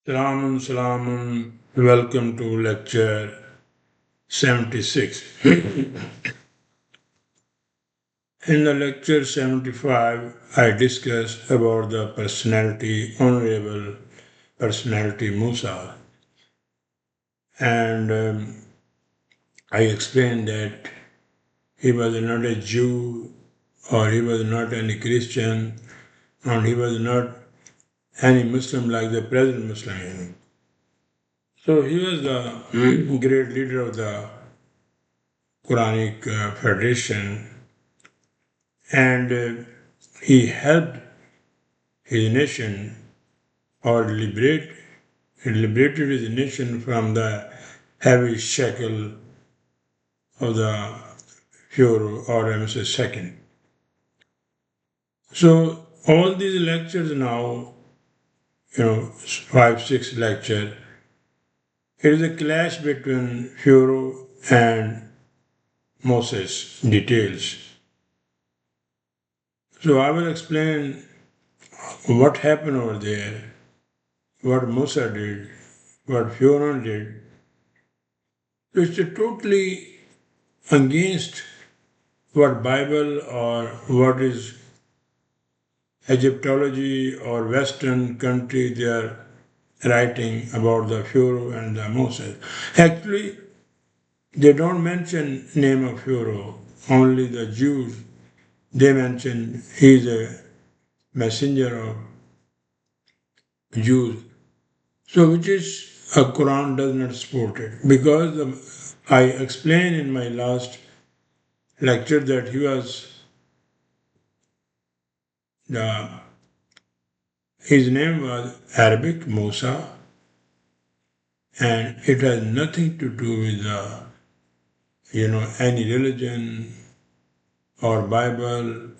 Salamun, salamun. Welcome to lecture 76. In the lecture 75, I discussed about the personality, honorable personality Musa. And I explained that he was not a Jew, or he was not any Christian, and he was not any Muslim like the present Muslim. So he was the great leader of the Quranic Federation, and he helped his nation or liberated his nation from the heavy shackle of the Pharaoh or Ramses II. So all these lectures now, 5, 6 lectures, it is a clash between Pharaoh and Moses details. So I will explain what happened over there, what Musa did, what Pharaoh did. So it's totally against what Bible or what is Egyptology or Western country they are writing about the Pharaoh and the Moses. Actually, they don't mention name of Pharaoh. Only the Jews, they mention he is a messenger of Jews. So which is a Quran does not support it. Because I explained in my last lecture that he was the his name was Arabic Musa, and it has nothing to do with any religion or Bible.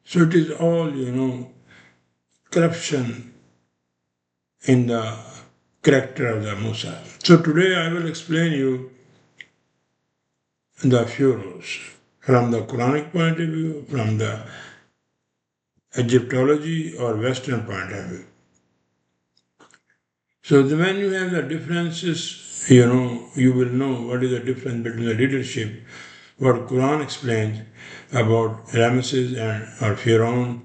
So it is all corruption in the character of the Musa. So today I will explain you the pharaohs from the Quranic point of view, from the Egyptology or Western point of view. So when you have the differences, you will know what is the difference between the leadership, what Quran explains about Ramses and or Pharaoh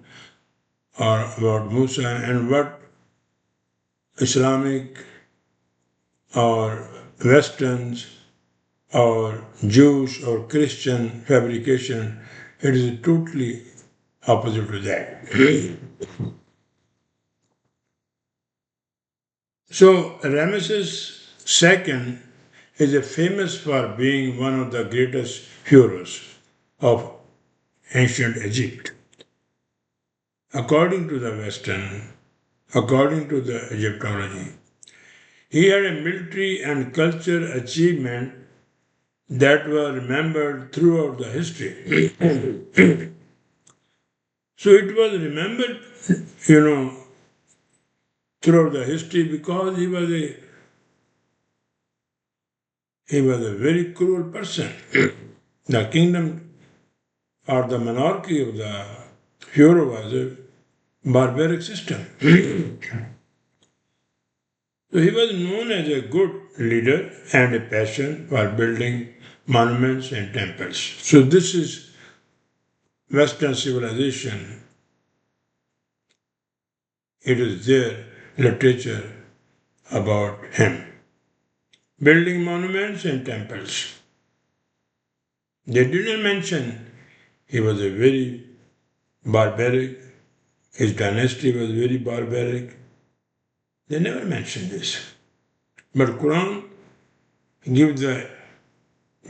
or about Musa, and what Islamic or Westerns or Jewish or Christian fabrication. It is totally opposite to that. So Ramses II is famous for being one of the greatest pharaohs of ancient Egypt. According to the Western, according to the Egyptology, he had a military and cultural achievement that were remembered throughout the history. So it was remembered, throughout the history because he was a very cruel person. The kingdom or the monarchy of the Pharaoh was a barbaric system. So he was known as a good leader and a passion for building monuments and temples. So this is Western civilization. It is their literature about him. Building monuments and temples. They didn't mention he was a very barbaric, his dynasty was very barbaric. They never mentioned this. But Quran gives the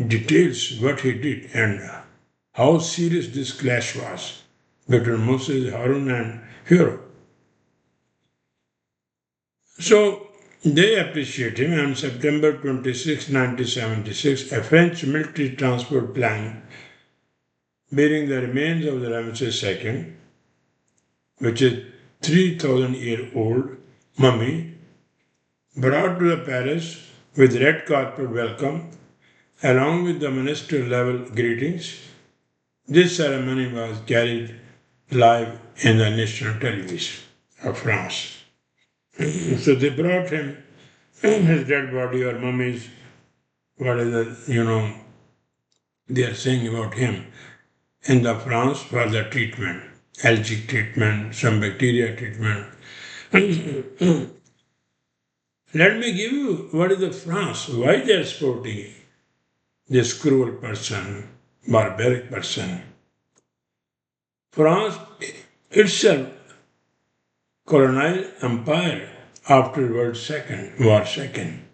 details what he did and how serious this clash was between Moses, Harun and Pharaoh. So they appreciate him. On September 26, 1976, a French military transport plane bearing the remains of the Ramses II, which is 3,000-year-old mummy, brought to the palace with red carpet welcome, along with the minister level greetings. This ceremony was carried live in the national television of France. So they brought him his dead body or mummies, what is it, they are saying about him in the France for the treatment, algae treatment, some bacteria treatment. Let me give you what is the France, why they are supporting this cruel person, barbaric person. France itself colonized empire after War Second.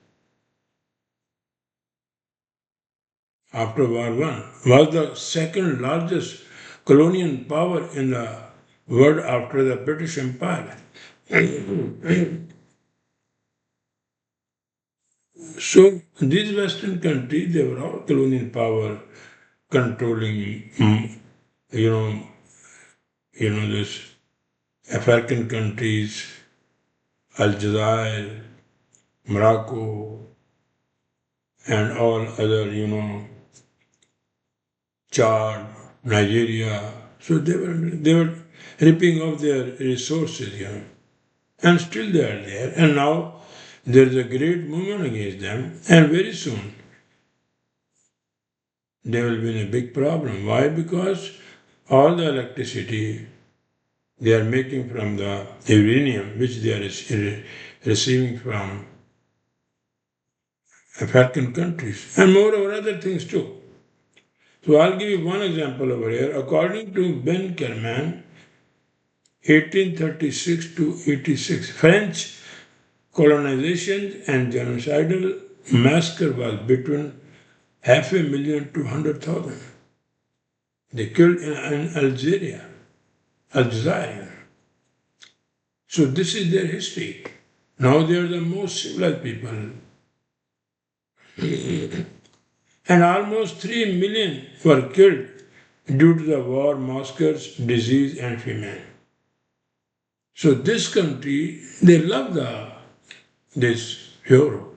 After War One, was the second largest colonial power in the world after the British Empire. So these Western countries, they were all colonial power, controlling, you know, this African countries, Algeria, Morocco, and all other, Chad, Nigeria. So they were ripping off their resources, and still they are there. And now there is a great movement against them, and very soon they will be in a big problem. Why? Because all the electricity they are making from the uranium, which they are receiving from African countries, and moreover other things too. So I'll give you one example over here. According to Ben Kerman, 1836 to 86, French colonization and genocidal massacre was between 500,000 to 100,000. They killed in Algeria. So this is their history. Now they are the most civilized people. And almost 3 million were killed due to the war, massacres, disease, and famine. So this country, they love this Pharaoh,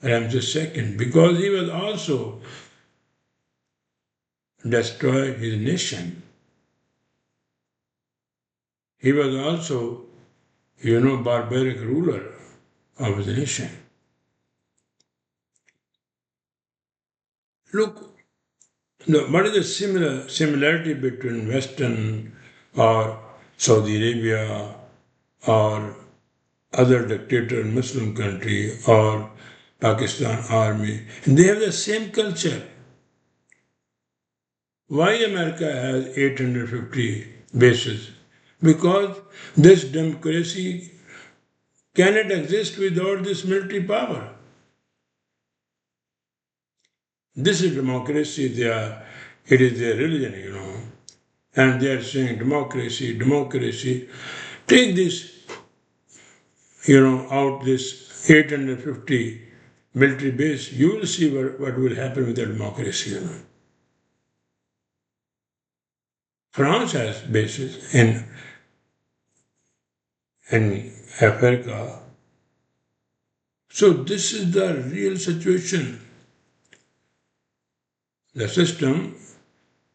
Ramses II, because he was also destroyed his nation. He was also, barbaric ruler of his nation. Look, what is the similarity between Western or Saudi Arabia or other dictator Muslim country or Pakistan army? They have the same culture. Why America has 850 bases? Because this democracy cannot exist without this military power. This is democracy, it is their religion, and they are saying democracy, democracy. Take this, out this 850 military base, you will see what will happen with the democracy. France has bases in Africa. So this is the real situation. The system,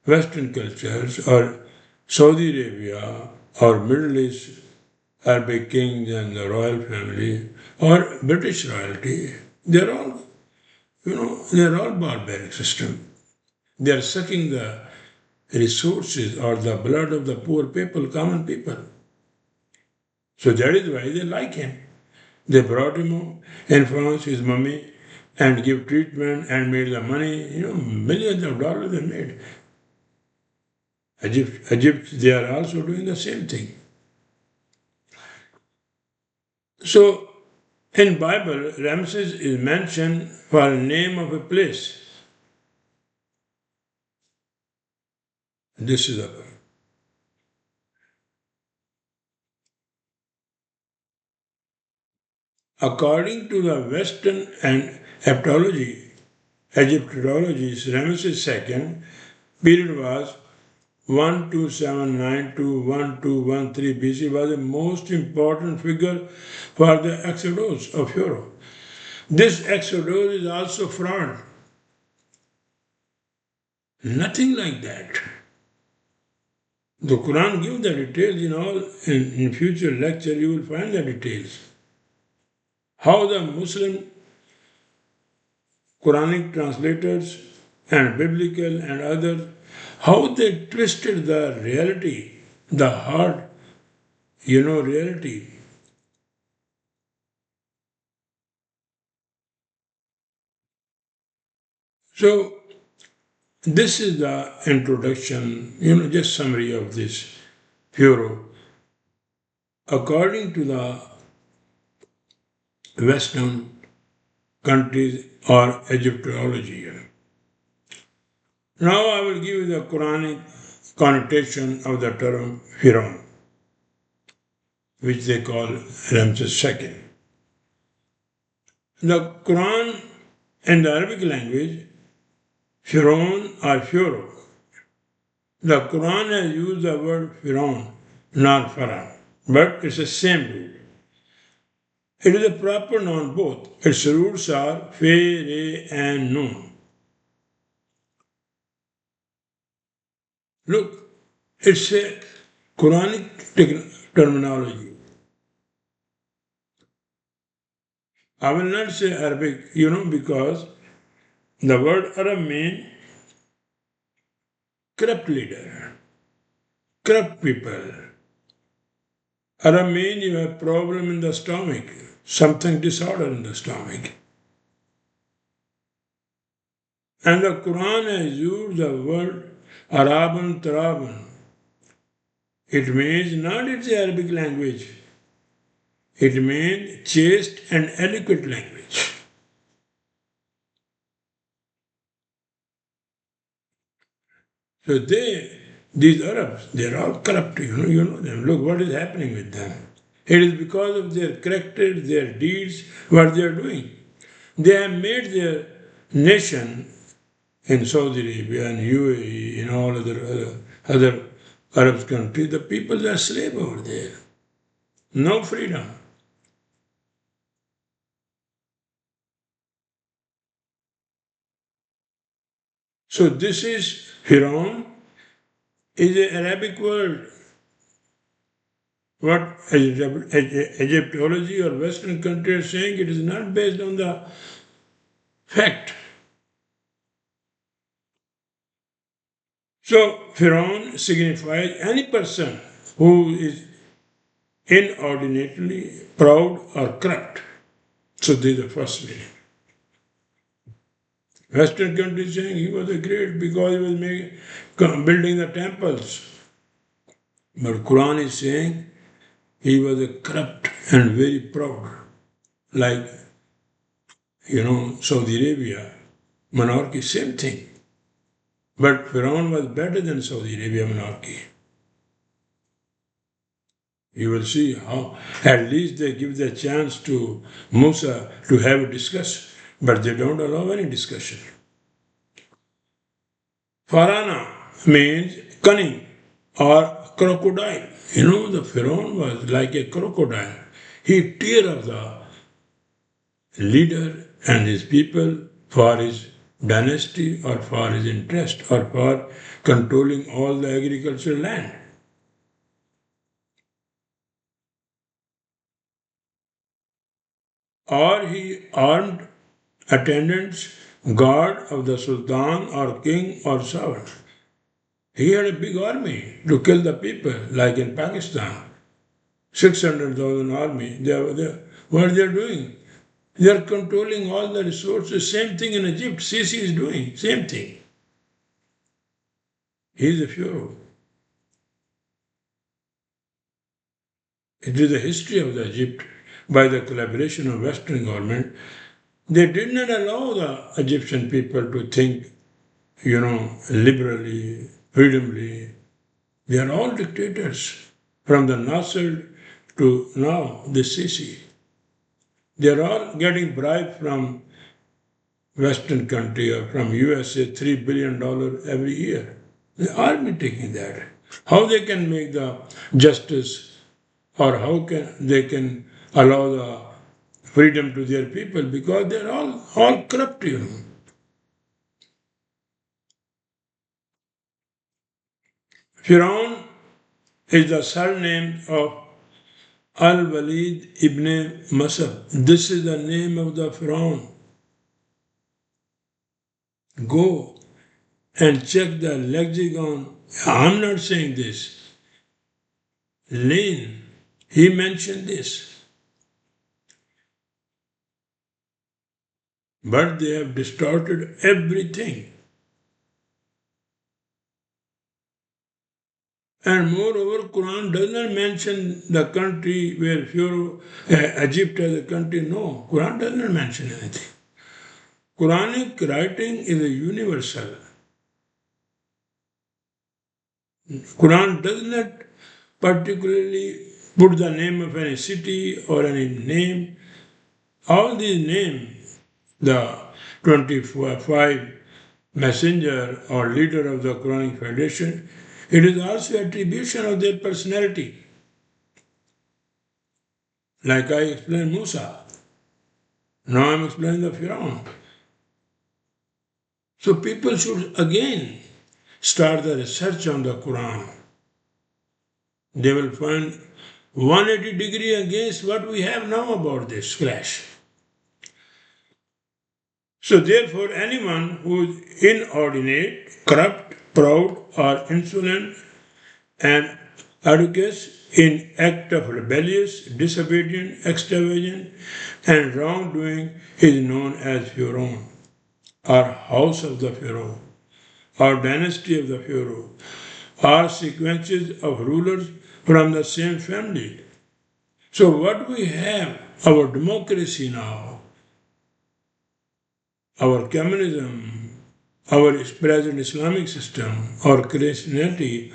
Western cultures, or Saudi Arabia, or Middle East, Arabic kings and the royal family, or British royalty, they're all, they're all barbaric system. They are sucking the resources or the blood of the poor people, common people. So that is why they like him. They brought him in France, his mummy, and give treatment and made the money, millions of dollars they made. Egypt, they are also doing the same thing. So, in Bible, Ramses is mentioned for the name of a place. This is a according to the Western and Egyptology, Ramses II period was 1279 to 1213 BC was the most important figure for the exodus of Pharaoh. This exodus is also fraud. Nothing like that. The Quran gives the details in future lecture you will find the details. How the Muslim Quranic translators and biblical and others, how they twisted the reality, the hard, reality. So this is the introduction, just summary of this Pharaoh. According to the Western countries or Egyptology. Now I will give you the Quranic connotation of the term Pharaoh, which they call Ramses II. The Quran in the Arabic language, Pharaoh or Pharaoh. The Quran has used the word Pharaoh, not Pharaoh, but it's the same root. It is a proper noun both. Its roots are fe, re, and nun. Look, it's a Quranic terminology. I will not say Arabic, because the word Arab means corrupt leader, corrupt people. Arab means you have problem in the stomach, something disorder in the stomach. And the Quran has used the word Araban Taraban. It means not its Arabic language. It means chaste and eloquent language. So these Arabs, they're all corrupt, you know them. Look what is happening with them. It is because of their character, their deeds, what they are doing. They have made their nation in Saudi Arabia and UAE and all other Arab countries, the people are slave over there. No freedom. So this is Hiram is an Arabic word. What Egyptology or Western countries are saying, it is not based on the fact. So Pharaoh signifies any person who is inordinately proud or corrupt. So this is the first meaning. Western countries saying he was a great because he was building the temples. But Quran is saying he was a corrupt and very proud, like Saudi Arabia, monarchy, same thing. But Pharaoh was better than Saudi Arabia monarchy. You will see how at least they give the chance to Musa to have a discussion, but they don't allow any discussion. Farana means cunning or crocodile. The Pharaoh was like a crocodile. He tear of the leader and his people for his dynasty or for his interest or for controlling all the agricultural land. Or he armed attendants, guard of the sultan or king or sovereign. He had a big army to kill the people, like in Pakistan. 600,000 army. What they are doing? They are controlling all the resources. Same thing in Egypt. Sisi is doing. Same thing. He is a Pharaoh. It is the history of the Egypt by the collaboration of Western government. They did not allow the Egyptian people to think, liberally, freedomly. They are all dictators. From the Nasser to now, the Sisi. They are all getting bribed from Western country or from USA $3 billion every year. The army taking that. How they can make the justice or how they can allow the freedom to their people because they're all corrupt. Pharaoh is the surname of Al-Walid ibn Masab. This is the name of the Pharaoh. Go and check the lexicon. I'm not saying this. Lane, he mentioned this. But they have distorted everything. And moreover, Quran does not mention the country where Pharaoh, Egypt as a country. No, Quran does not mention anything. Quranic writing is a universal. Quran does not particularly put the name of any city or any name. All these names, the 25 messenger or leader of the Quranic Foundation, it is also attribution of their personality. Like I explained Musa. Now I'm explaining the Pharaoh. So people should again start the research on the Quran. They will find 180 degree against what we have now about this clash. So therefore anyone who is inordinate, corrupt, proud or insolent and arrogant in act of rebellious, disobedient, extravagant and wrongdoing is known as Pharaoh or house of the Pharaoh or dynasty of the Pharaoh or sequences of rulers from the same family. So what we have, our democracy now, our communism, our present Islamic system, or Christianity,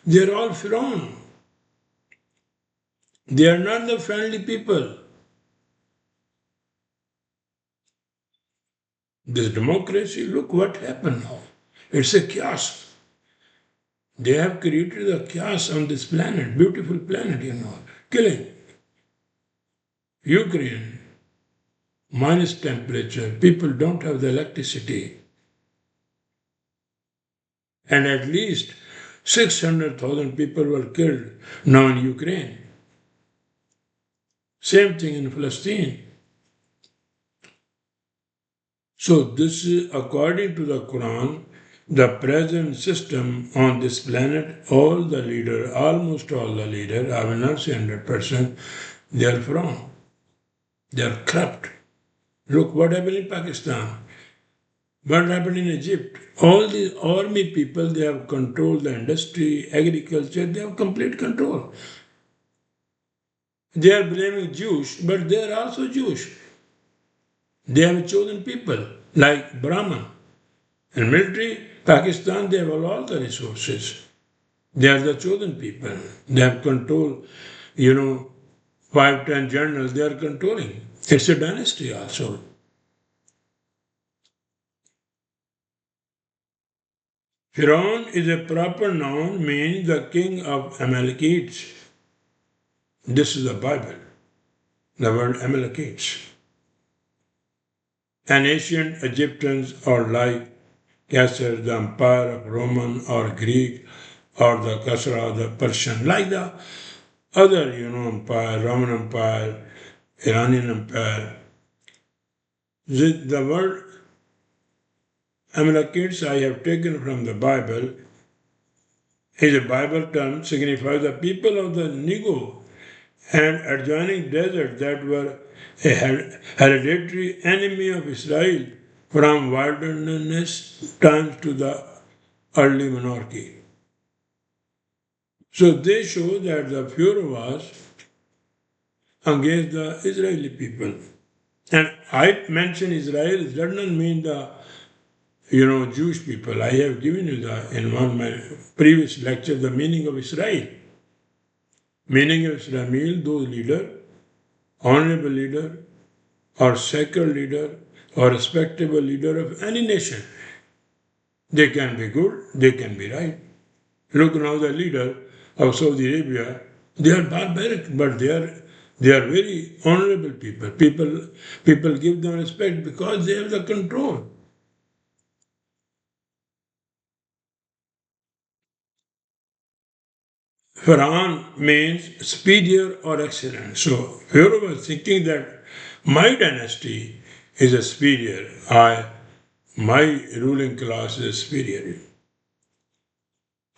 they are all Pharaoh. They are not the friendly people. This democracy, look what happened now. It's a chaos. They have created a chaos on this planet, beautiful planet, killing. Ukraine, minus temperature, people don't have the electricity. And at least 600,000 people were killed now in Ukraine. Same thing in Palestine. So this is according to the Quran, the present system on this planet, all the leaders, almost all the leaders, I will not say 100%, they are wrong. They are corrupt. Look what happened in Pakistan. What happened in Egypt? All these army people, they have controlled the industry, agriculture, they have complete control. They are blaming Jews, but they are also Jewish. They have chosen people like Brahman. In military, Pakistan, they have all the resources. They are the chosen people. They have control, 5, 10 generals, they are controlling. It's a dynasty also. Pharaoh is a proper noun, means the king of Amalekites. This is the Bible, the word Amalekites. And ancient Egyptians are like Caesar, the empire of Roman or Greek, or the Kasra, the Persian, like the other, empire, Roman Empire, Iranian Empire. The word Amalekites I have taken from the Bible is a Bible term signifies the people of the Negev and adjoining desert that were a hereditary enemy of Israel from wilderness times to the early monarchy. So they show that the Pharaoh was against the Israeli people. And I mention Israel does not mean the Jewish people. I have given you in one of my previous lectures the meaning of Israel. Meaning of Israel means those leader, honorable leader, or sacred leader, or respectable leader of any nation. They can be good, they can be right. Look now the leader of Saudi Arabia, they are barbaric, but they are very honorable people. People give them respect because they have the control. Pharaoh means superior or excellent. So Pharaoh was thinking that my dynasty is a superior. My ruling class is superior.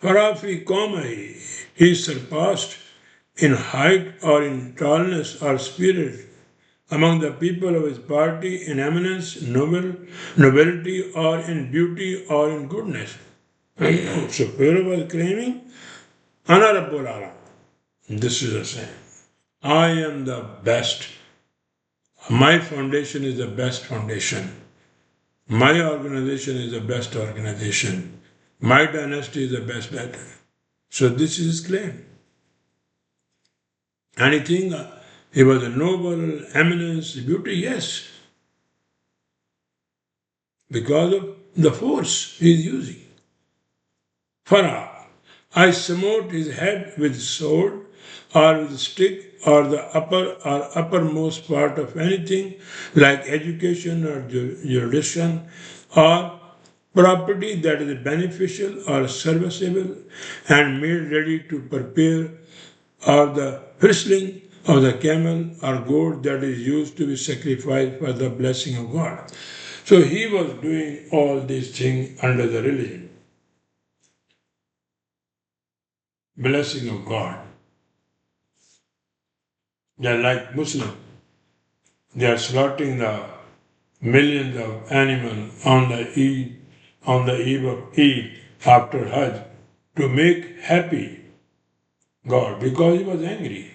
Farafi Komai, he surpassed in height or in tallness or spirit among the people of his party in eminence, nobility, or in beauty or in goodness. So Pharaoh was claiming, Honorable Allah. This is a saying. I am the best. My foundation is the best foundation. My organization is the best organization. My dynasty is the best better. So this is his claim. Anything, he was a noble, eminence, beauty, yes, because of the force he is using. Pharaoh, I smote his head with sword or with stick or the upper or uppermost part of anything like education or jurisdiction or property that is beneficial or serviceable and made ready to prepare or the whistling of the camel or goat that is used to be sacrificed for the blessing of God. So he was doing all these things under the religion, blessing of God. They are like Muslims. They are slaughtering the millions of animals on the eve of Eid after Hajj to make happy God because he was angry.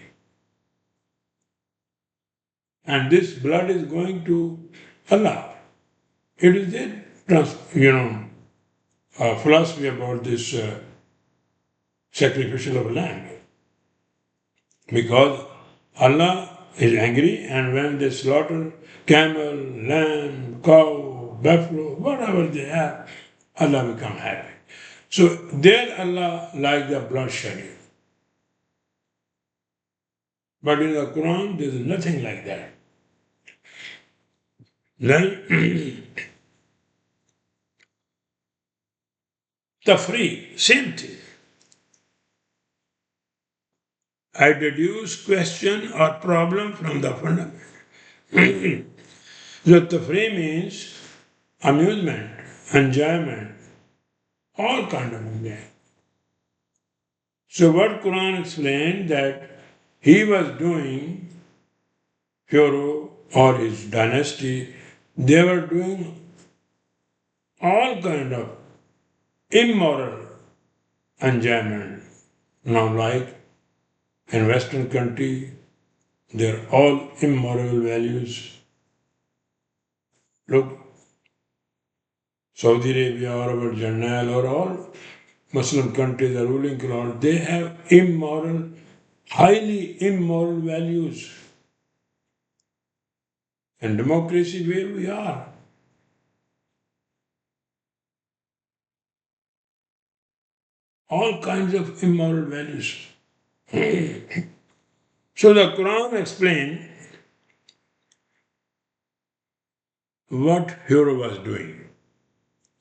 And this blood is going to Allah. It is their philosophy about this sacrificial of lamb. Because Allah is angry, and when they slaughter camel, lamb, cow, buffalo, whatever they have, Allah become happy. So there Allah like the bloodshed. But in the Quran, there is nothing like that. Then tafri, same thing. I deduce question or problem from the fundamental. So tafri means amusement, enjoyment, all kind of enjoyment. So what Quran explained that he was doing, Pharaoh or his dynasty, they were doing all kind of immoral enjoyment. Now like in Western country, they're all immoral values. Look, Saudi Arabia or our Janal or all Muslim countries, the ruling class, they have immoral, highly immoral values. And democracy where we are. All kinds of immoral values. So the Quran explained what Pharaoh was doing.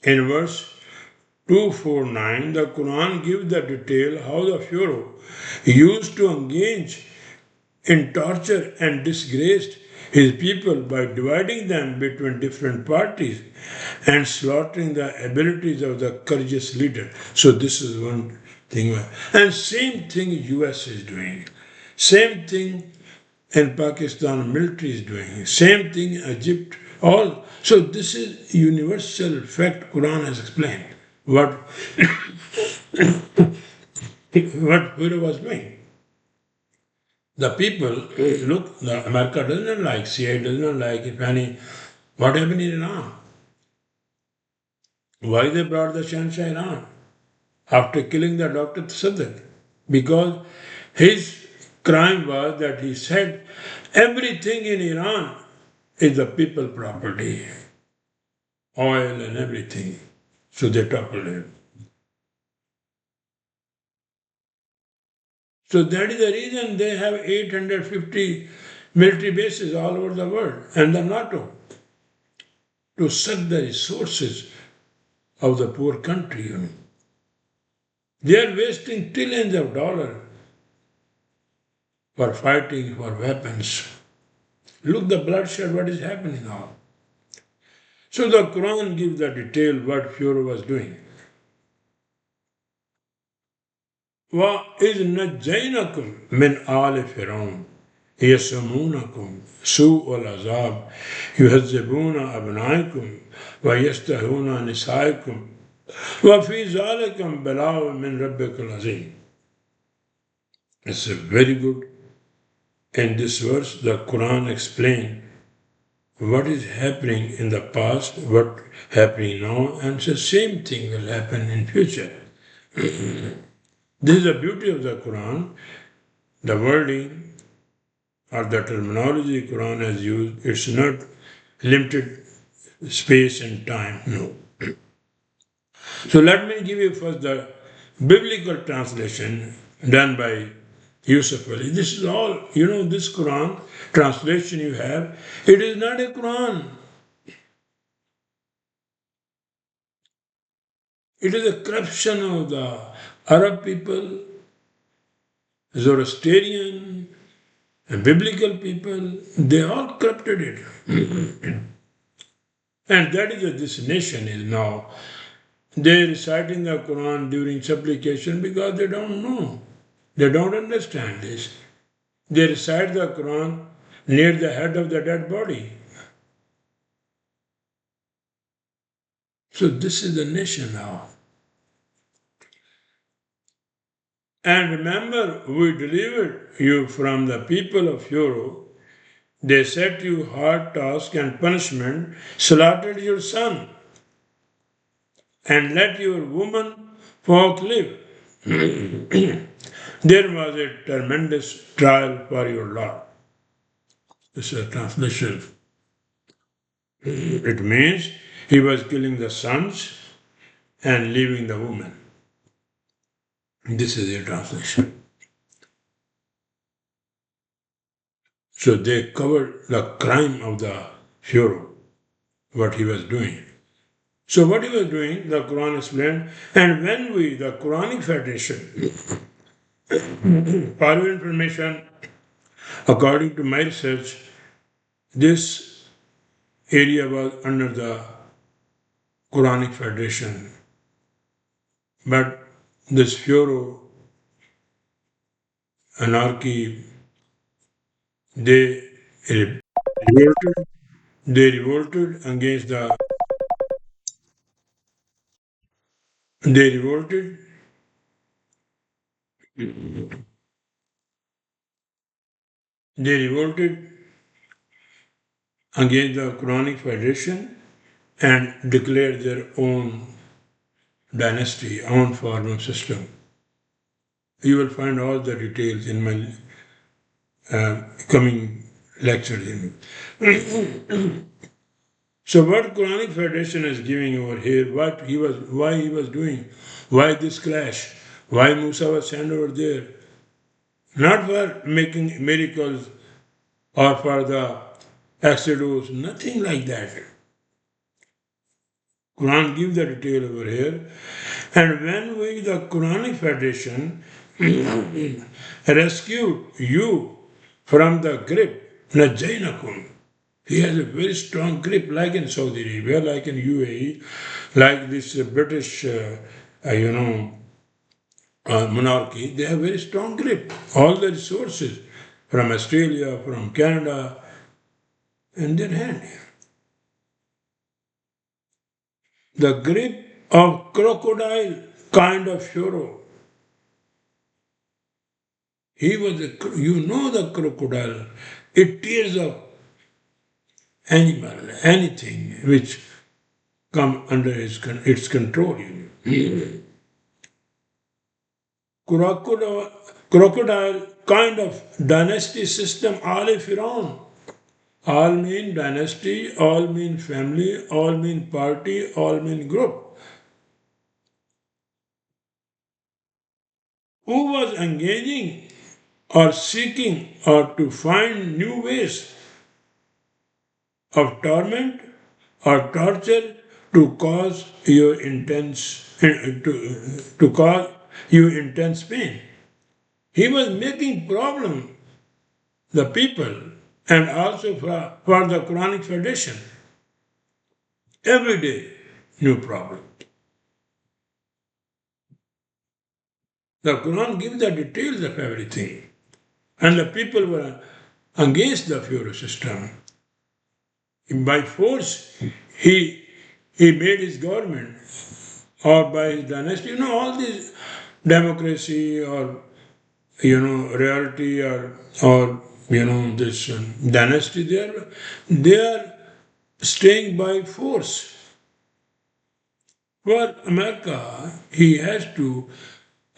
In verse 249, the Quran gives the detail how the Pharaoh used to engage in torture and disgraced his people by dividing them between different parties and slaughtering the abilities of the courageous leader. So this is one thing. And same thing US is doing. Same thing in Pakistan military is doing. Same thing Egypt. All. So this is universal fact Quran has explained what what Pharaoh was doing. The people, look, America doesn't like, CIA doesn't like, if any, what happened in Iran? Why they brought the Shahshah Iran after killing the Dr. Sadr? Because his crime was that he said everything in Iran is the people property, oil and everything. So they toppled him. So that is the reason they have 850 military bases all over the world and the NATO to suck the resources of the poor country. They are wasting trillions of dollars for fighting, for weapons. Look the bloodshed, what is happening now. So the Quran gives the detail what Pharaoh was doing. وَإِذْ نَجَّيْنَكُمْ مِنْ آلِ فِرْعَوْنَ يَسُومُونَكُمْ سُوءَ الْعَذَابِ يُعَذِّبُونَ أَبْنَاءَكُمْ وَيَسْتَحْيُونَ نِسَاءَكُمْ وَفِي ذَلِكُمْ بَلَاءٌ مِنْ رَبِّكُمْ عَظِيمٌ. It's a very good. In this verse, the Quran explains what is happening in the past, what happening now, and the same thing will happen in future. This is the beauty of the Quran. The wording or the terminology Quran has used, it's not limited space and time, no. So let me give you first the biblical translation done by Yusuf Ali. This is all, this Quran translation you have, it is not a Quran. It is a corruption of the Arab people, Zoroastrian, and biblical people. They all corrupted it. And that is what this nation is now. They are reciting the Quran during supplication because they don't know. They don't understand this. They recite the Quran near the head of the dead body. So this is the nation now. And remember, we delivered you from the people of Pharaoh. They set you hard task and punishment, slaughtered your son, and let your woman folk live. There was a tremendous trial for your Lord. This is a translation. It means he was killing the sons and leaving the woman. This is a translation. So they covered the crime of the Pharaoh, what he was doing. So what he was doing, the Quran explained, and when we, the Quranic Federation, for your information, according to my research, this area was under the Quranic Federation. But this Pharaoh, anarchy, they revolted, they revolted against the, they revolted, they revolted against the Quranic Federation and declared their own dynasty, own form system. You will find all the details in my coming lectures. So what Quranic Federation is giving over here, why he was doing, why this clash, why Musa was sent over there, not for making miracles or for the Exodus, nothing like that. Quran gives the detail over here. And when we, the Quranic Federation, rescued you from the grip, Najainakum. He has a very strong grip, like in Saudi Arabia, like in UAE, like this British, monarchy. They have very strong grip. All the resources from Australia, from Canada, in their hand. The grip of crocodile kind of Pharaoh. He was the crocodile. It tears up animal, anything which come under its control. Crocodile kind of dynasty system, all Pharaoh. All mean dynasty, all mean family, all mean party, all mean group. Who was engaging or seeking or to find new ways of torment or torture to cause your to cause you intense pain. He was making problem the people, and also for the Quranic Foundation. Every day, new problem. The Quran gives the details of everything. And the people were against the Pharaoh system. By force, he, he made his government, or by his dynasty, all this democracy or, reality or this dynasty, they are staying by force. For America, he has to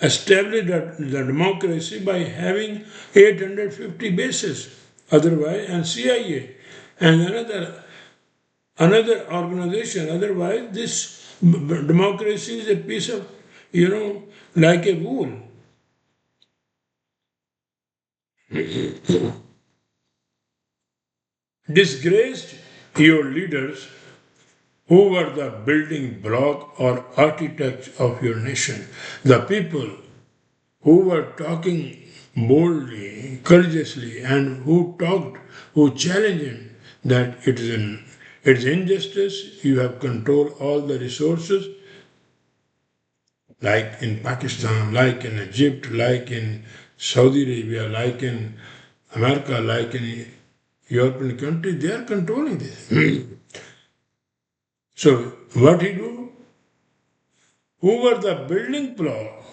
establish the democracy by having 850 bases. Otherwise, and CIA and another organization. Otherwise, this democracy is a piece of, like a wool. Disgraced your leaders who were the building block or architects of your nation. The people who were talking boldly, courageously, and who challenged him that it's injustice, you have controlled all the resources, like in Pakistan, like in Egypt, like in Saudi Arabia, like in America, like in European countries, they are controlling this. So what he do? Who were the building block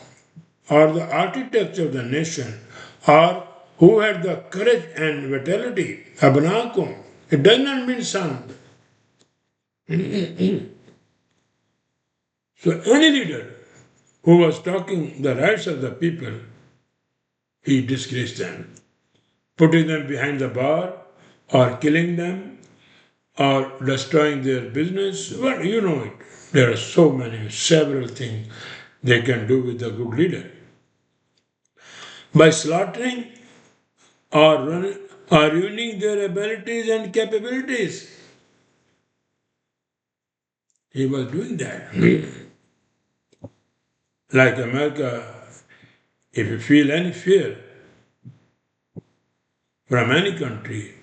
or the architects of the nation, or who had the courage and vitality? Abnakum. It does not mean son. So any leader who was talking the rights of the people, he disgraced them, putting them behind the bar, or killing them, or destroying their business. Well, you know it. There are so many, several things they can do with a good leader. By slaughtering or ruining their abilities and capabilities. He was doing that. Like America, if you feel any fear from any country,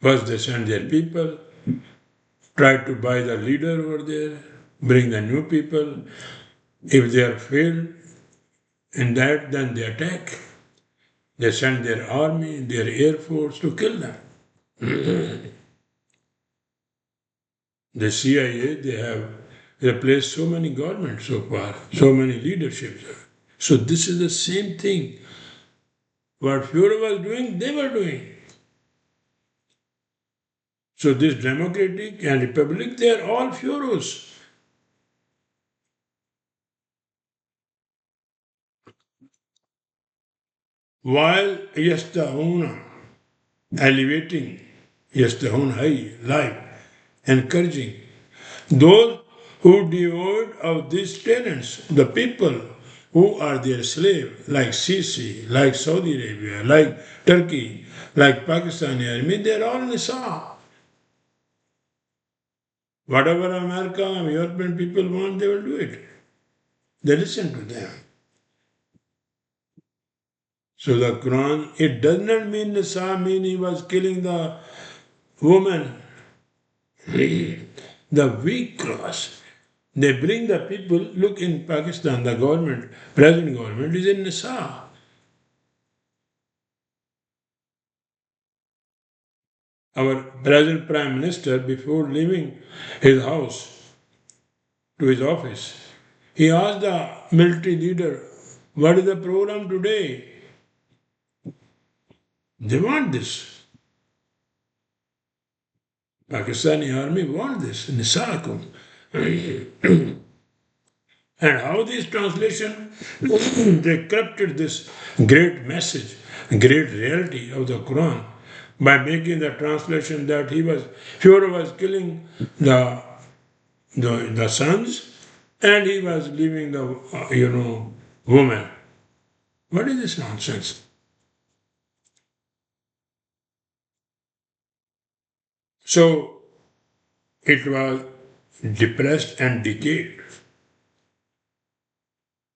first they send their people, try to buy the leader over there, bring the new people. If they are failed in that, then they attack. They send their army, their air force to kill them. The CIA, they have replaced so many governments so far, so many leaderships. So this is the same thing. What Pharaoh was doing, they were doing. So this democratic and republic, they are all pharaohs. While yastahuna, elevating, yastahun high, life, encouraging those who devoid of these talents, the people who are their slave, like Sisi, like Saudi Arabia, like Turkey, like Pakistani army, they are all Nisa. Whatever America and European people want, they will do it. They listen to them. So the Quran, it does not mean Nisa mean he was killing the woman, the weak class. They bring the people, look in Pakistan, the government, present government is in Nisa. Our present Prime Minister, before leaving his house to his office, he asked the military leader, what is the program today? They want this. Pakistani army want this, Nisaakum. And how this translation, they corrupted this great message, great reality of the Quran by making the translation that Pharaoh was killing the sons and he was leaving the, woman. What is this nonsense? So it was depressed and decayed.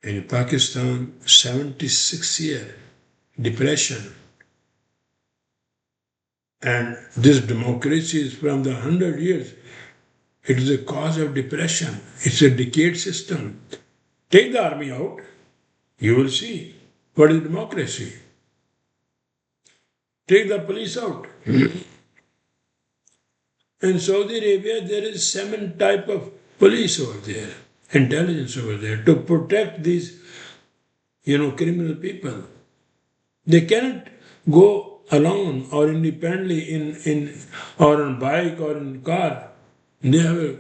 In Pakistan, 76 years. depression. And this democracy is from the 100 years. It is a cause of depression. It's a decayed system. Take the army out, you will see what is democracy. Take the police out. In Saudi Arabia, there is 7 type of police over there, intelligence over there, to protect these, criminal people. They cannot go alone or independently in or on bike or in car. They have a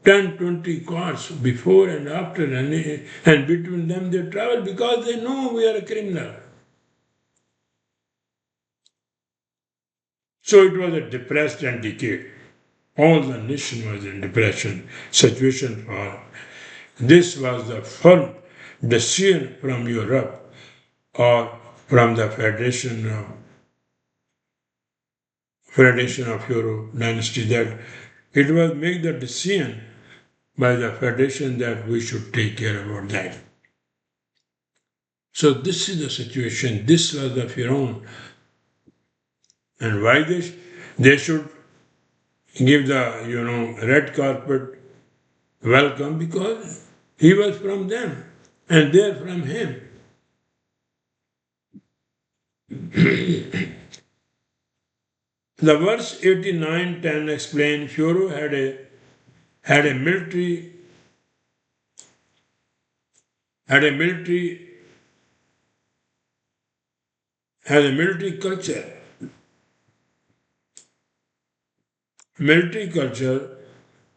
10, 20 cars before and after, and between them they travel because they know we are a criminal. So it was a depressed and decayed. All the nation was in depression situation for. This was the firm decision from Europe or from the Federation of Euro dynasty that it was made the decision by the Federation that we should take care about that. So this is the situation. This was the Pharaoh, and why they should give the red carpet welcome because he was from them and they're from him. The verse 89:10 explain Pharaoh had a military had a military had a military culture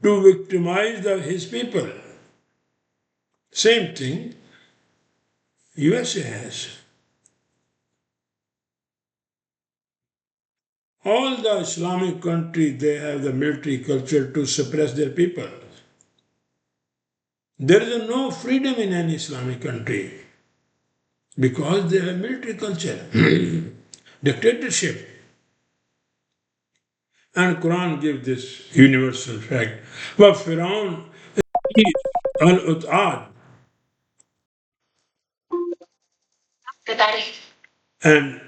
to victimize his people. Same thing USA has. All the Islamic countries, they have the military culture to suppress their people. There is no freedom in any Islamic country because they have military culture, dictatorship. And Quran gives this universal fact. But Pharaoh al-Ut'ad and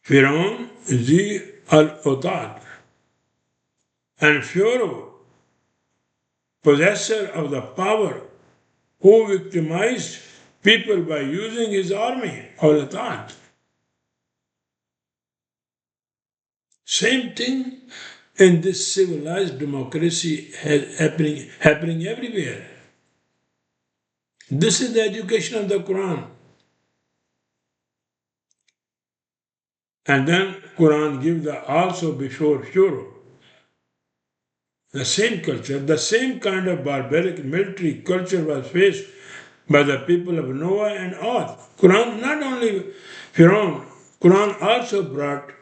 Pharaoh al-Ut'ad and Pharaoh, possessor of the power, who victimized people by using his army, al-Ut'ad. Same thing in this civilized democracy happening everywhere. This is the education of the Quran. And then Quran gives also before Pharaoh. The same culture, the same kind of barbaric military culture was faced by the people of Noah and Ad. Quran, not only Pharaoh, Quran also brought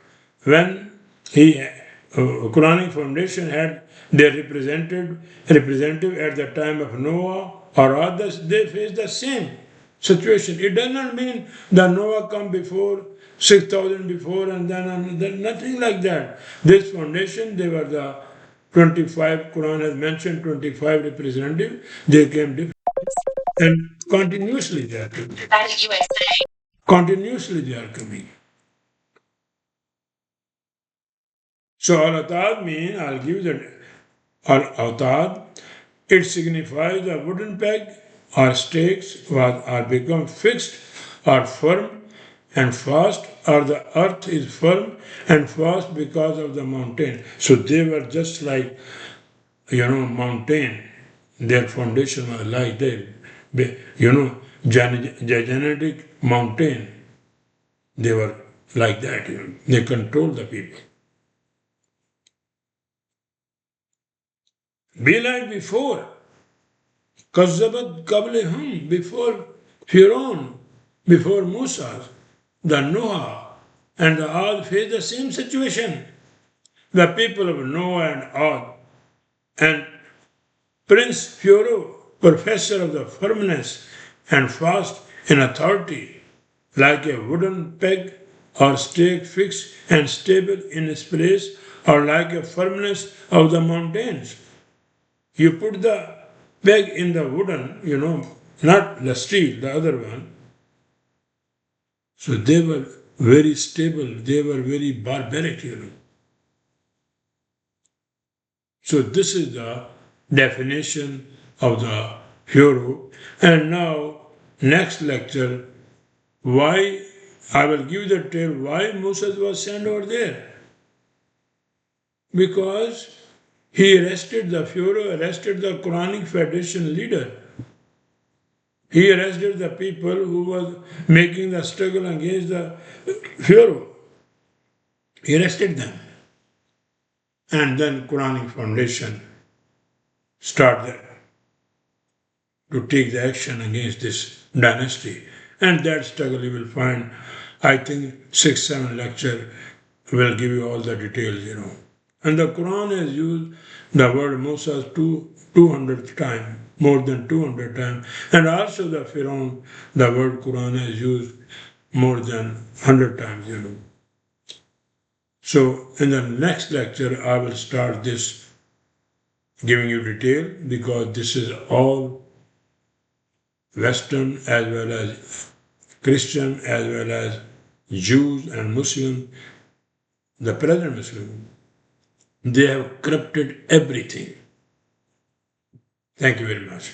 when Quranic Foundation had their representative at the time of Noah or others, they faced the same situation. It does not mean that Noah come before 6,000 before and then nothing like that. This foundation, they were the 25, Quran has mentioned 25 representatives, they came different and continuously they are coming. That is USA. Continuously they are coming. So al-Atad means, I'll give the al-Atad, it signifies a wooden peg or stakes are become fixed or firm and fast, or the earth is firm and fast because of the mountain. So they were just like, mountain. Their foundation was like that. Gigantic mountain. They were like that. They controlled the people. Be like before. Kazzabat qablihum, before Pharaoh, before Musa, the Noah and the Ad faced the same situation. The people of Noah and Ad and Prince Pharaoh, professor of the firmness and fast in authority, like a wooden peg or stake fixed and stable in its place, or like a firmness of the mountains. You put the peg in the wooden, not the steel, the other one, So they were very stable, they were very barbaric. So this is the definition of the Pharaoh. And now, next lecture, why I will give the tale why Moses was sent over there. Because he arrested the Pharaoh, arrested the Quranic Federation leader. He arrested the people who was making the struggle against the Pharaoh. He arrested them. And then Quranic Foundation started to take the action against this dynasty. And that struggle you will find, I think 6-7 lecture will give you all the details. And the Quran has used the word Moses 200 times, more than 200 times. And also the Pharaoh, the word Quran has used more than 100 times. So in the next lecture, I will start this giving you detail because this is all Western as well as Christian as well as Jews and Muslims, the present Muslims, they have corrupted everything. Thank you very much.